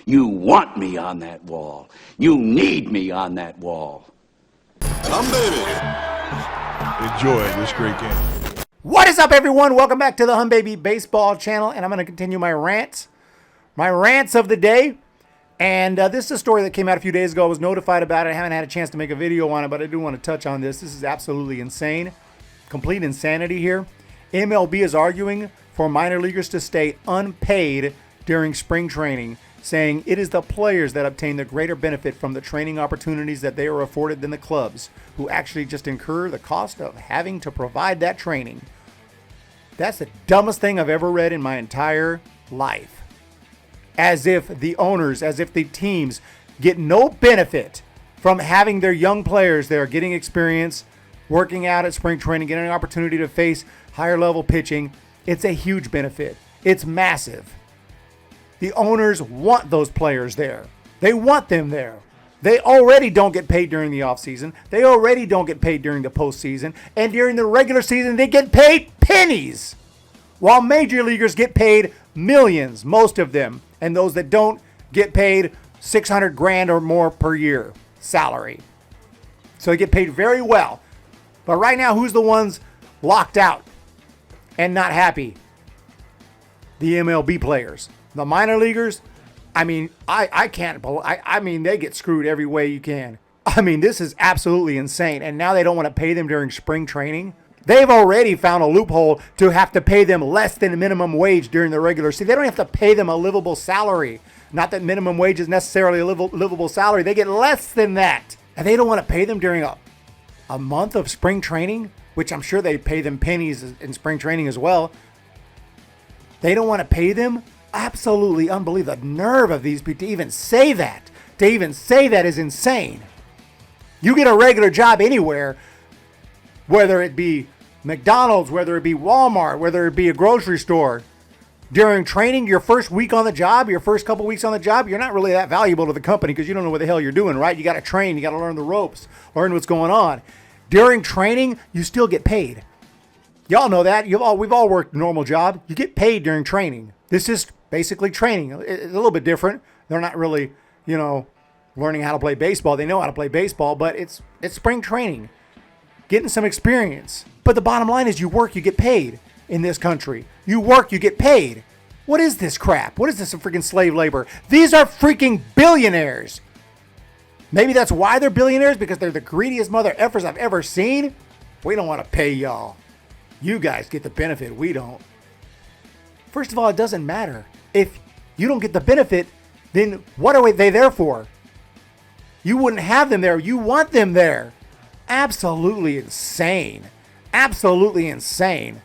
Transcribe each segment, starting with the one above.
You want me on that wall. You need me on that wall. Humm, baby. Enjoy this great game. What is up, everyone? Welcome back to the Humm Baby Baseball channel, and I'm going to continue my rants of the day. And this is a story that came out a few days ago. I was notified about it. I haven't had a chance to make a video on it, but I do want to touch on this. This is absolutely insane. Complete insanity here. MLB is arguing for minor leaguers to stay unpaid during spring training, saying it is the players that obtain the greater benefit from the training opportunities that they are afforded than the clubs, who actually just incur the cost of having to provide that training. That's the dumbest thing I've ever read in my entire life. As if the owners, as if the teams get no benefit from having their young players there getting experience, working out at spring training, getting an opportunity to face higher level pitching. It's a huge benefit. It's massive. The owners want those players there. They want them there. They already don't get paid during the offseason. They already don't get paid during the postseason. And during the regular season, they get paid pennies. While major leaguers get paid millions, most of them. And those that don't get paid $600,000 or more per year salary. So they get paid very well. But right now, who's the ones locked out and not happy? The MLB players. The minor leaguers, I mean, I can't believe, I mean, they get screwed every way you can. I mean, this is absolutely insane. And now they don't want to pay them during spring training. They've already found a loophole to have to pay them less than minimum wage during the regular season. They don't have to pay them a livable salary. Not that minimum wage is necessarily a livable salary. They get less than that. And they don't want to pay them during a month of spring training, which I'm sure they pay them pennies in spring training as well. They don't want to pay them? Absolutely unbelievable. The nerve of these people to even say that. To even say that is insane. You get a regular job anywhere, whether it be McDonald's, whether it be Walmart, whether it be a grocery store. During training, your first week on the job, your first couple weeks on the job, you're not really that valuable to the company because you don't know what the hell you're doing, right? You got to train. You got to learn the ropes, learn what's going on. During training, you still get paid. Y'all know that. We've all worked a normal job. You get paid during training. This is basically training. It's a little bit different. They're not really, learning how to play baseball. They know how to play baseball, but it's spring training. Getting some experience. But the bottom line is you work, you get paid in this country. You work, you get paid. What is this crap? What is this freaking slave labor? These are freaking billionaires. Maybe that's why they're billionaires, because they're the greediest mother effers I've ever seen. We don't want to pay y'all. You guys get the benefit. We don't. First of all, it doesn't matter. If you don't get the benefit, then what are they there for? You wouldn't have them there. You want them there. Absolutely insane. Absolutely insane.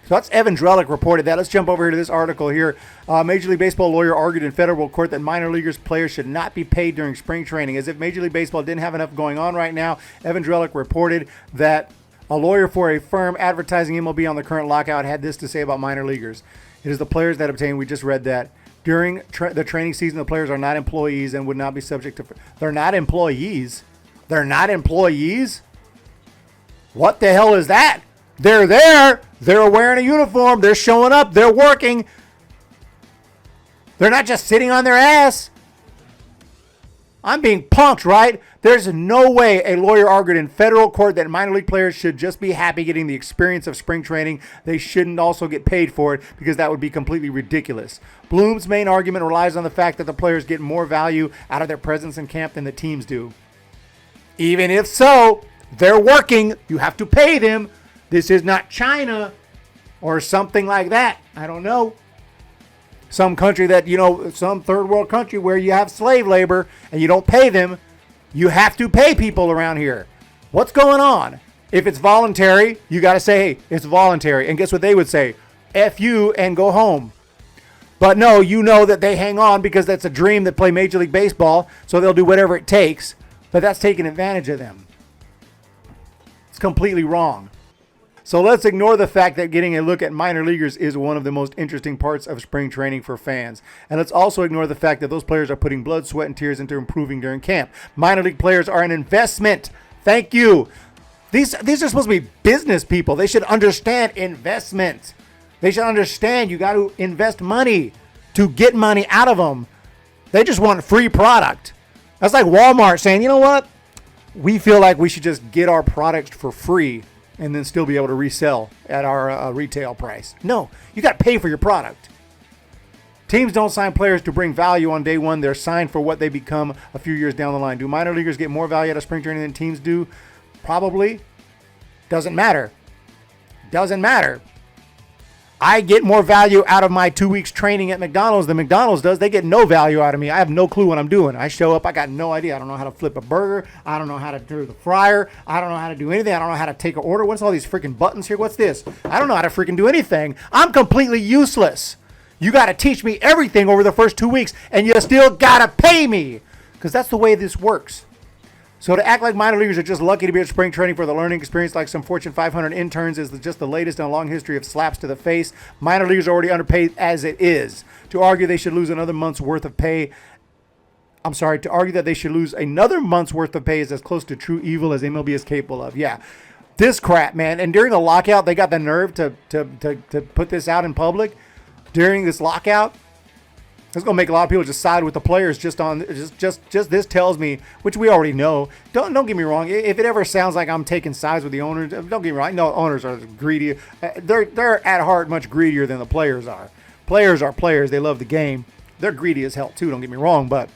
So that's Evan Drellich reported that. Let's jump over here to this article here. Major League Baseball lawyer argued in federal court that minor leaguers players should not be paid during spring training. As if Major League Baseball didn't have enough going on right now, Evan Drellich reported that a lawyer for a firm advertising MLB on the current lockout had this to say about minor leaguers. It is the players that obtain, we just read that, during the training season, the players are not employees and would not be subject to... They're not employees? They're not employees? What the hell is that? They're there. They're wearing a uniform. They're showing up. They're working. They're not just sitting on their ass. I'm being punked, right? There's no way a lawyer argued in federal court that minor league players should just be happy getting the experience of spring training. They shouldn't also get paid for it because that would be completely ridiculous. Bloom's main argument relies on the fact that the players get more value out of their presence in camp than the teams do. Even if so, they're working. You have to pay them. This is not China or something like that. I don't know. Some country that, some third world country where you have slave labor and you don't pay them. You have to pay people around here. What's going on? If it's voluntary, you got to say, hey, it's voluntary. And guess what they would say? F you and go home. But no, you know that they hang on because that's a dream that play Major League Baseball. So they'll do whatever it takes. But that's taking advantage of them. It's completely wrong. So let's ignore the fact that getting a look at minor leaguers is one of the most interesting parts of spring training for fans. And let's also ignore the fact that those players are putting blood, sweat, and tears into improving during camp. Minor league players are an investment. Thank you. These are supposed to be business people. They should understand investment. They should understand you got to invest money to get money out of them. They just want free product. That's like Walmart saying, you know what? We feel like we should just get our product for free and then still be able to resell at our retail price. No, you got to pay for your product. Teams don't sign players to bring value on day one. They're signed for what they become a few years down the line. Do minor leaguers get more value out of spring training than teams do? Probably. Doesn't matter. Doesn't matter. I get more value out of my 2 weeks training at McDonald's than McDonald's does. They get no value out of me. I have no clue what I'm doing. I show up, I got no idea. I don't know how to flip a burger. I don't know how to do the fryer. I don't know how to do anything. I don't know how to take an order. What's all these freaking buttons here? What's this? I don't know how to freaking do anything. I'm completely useless. You got to teach me everything over the first 2 weeks, and you still got to pay me, because that's the way this works. So to act like minor leaguers are just lucky to be at spring training for the learning experience like some Fortune 500 interns is just the latest in a long history of slaps to the face. Minor leaguers are already underpaid as it is. To argue they should lose another month's worth of pay, to argue that they should lose another month's worth of pay is as close to true evil as MLB is capable of. Yeah, this crap, man. And during the lockout, they got the nerve to put this out in public. During this lockout, it's going to make a lot of people just side with the players just this tells me, which we already know. Don't get me wrong. If it ever sounds like I'm taking sides with the owners, don't get me wrong. No, owners are greedy. They're at heart much greedier than the players are. Players are players. They love the game. They're greedy as hell too, don't get me wrong. But,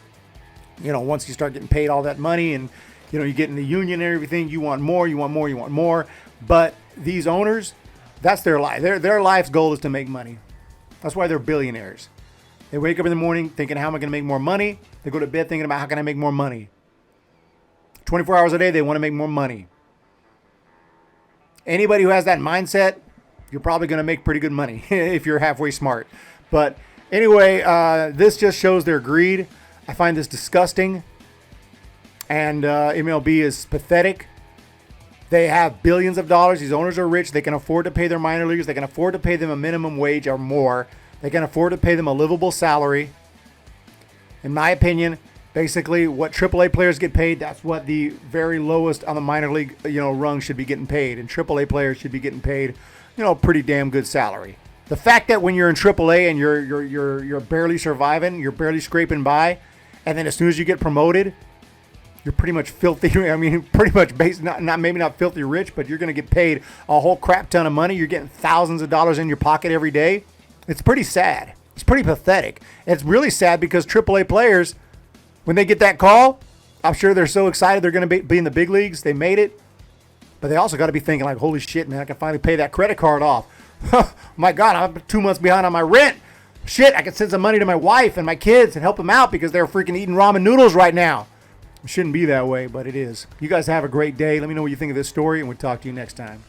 once you start getting paid all that money and, you get in the union and everything, you want more, you want more, you want more. But these owners, that's their life. Their life's goal is to make money. That's why they're billionaires. They wake up in the morning thinking, how am I going to make more money? They go to bed thinking about how can I make more money. 24 hours a day, they want to make more money. Anybody who has that mindset, you're probably going to make pretty good money if you're halfway smart. But anyway, this just shows their greed. I find this disgusting. And MLB is pathetic. They have billions of dollars. These owners are rich. They can afford to pay their minor leaguers. They can afford to pay them a minimum wage or more. They can afford to pay them a livable salary. In my opinion, basically what AAA players get paid, that's what the very lowest on the minor league, rung should be getting paid. And AAA players should be getting paid, pretty damn good salary. The fact that when you're in AAA and you're barely surviving, you're barely scraping by, and then as soon as you get promoted, you're pretty much filthy. I mean, pretty much maybe not filthy rich, but you're going to get paid a whole crap ton of money. You're getting thousands of dollars in your pocket every day. It's pretty sad. It's pretty pathetic. It's really sad because AAA players, when they get that call, I'm sure they're so excited they're going to be in the big leagues. They made it. But they also got to be thinking like, holy shit, man, I can finally pay that credit card off. My God, I'm 2 months behind on my rent. Shit, I can send some money to my wife and my kids and help them out because they're freaking eating ramen noodles right now. It shouldn't be that way, but it is. You guys have a great day. Let me know what you think of this story, and we'll talk to you next time.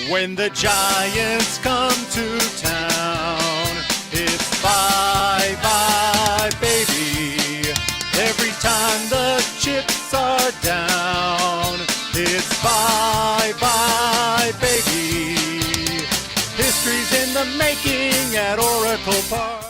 When the Giants come to town, it's bye-bye, baby. Every time the chips are down, it's bye-bye, baby. History's in the making at Oracle Park.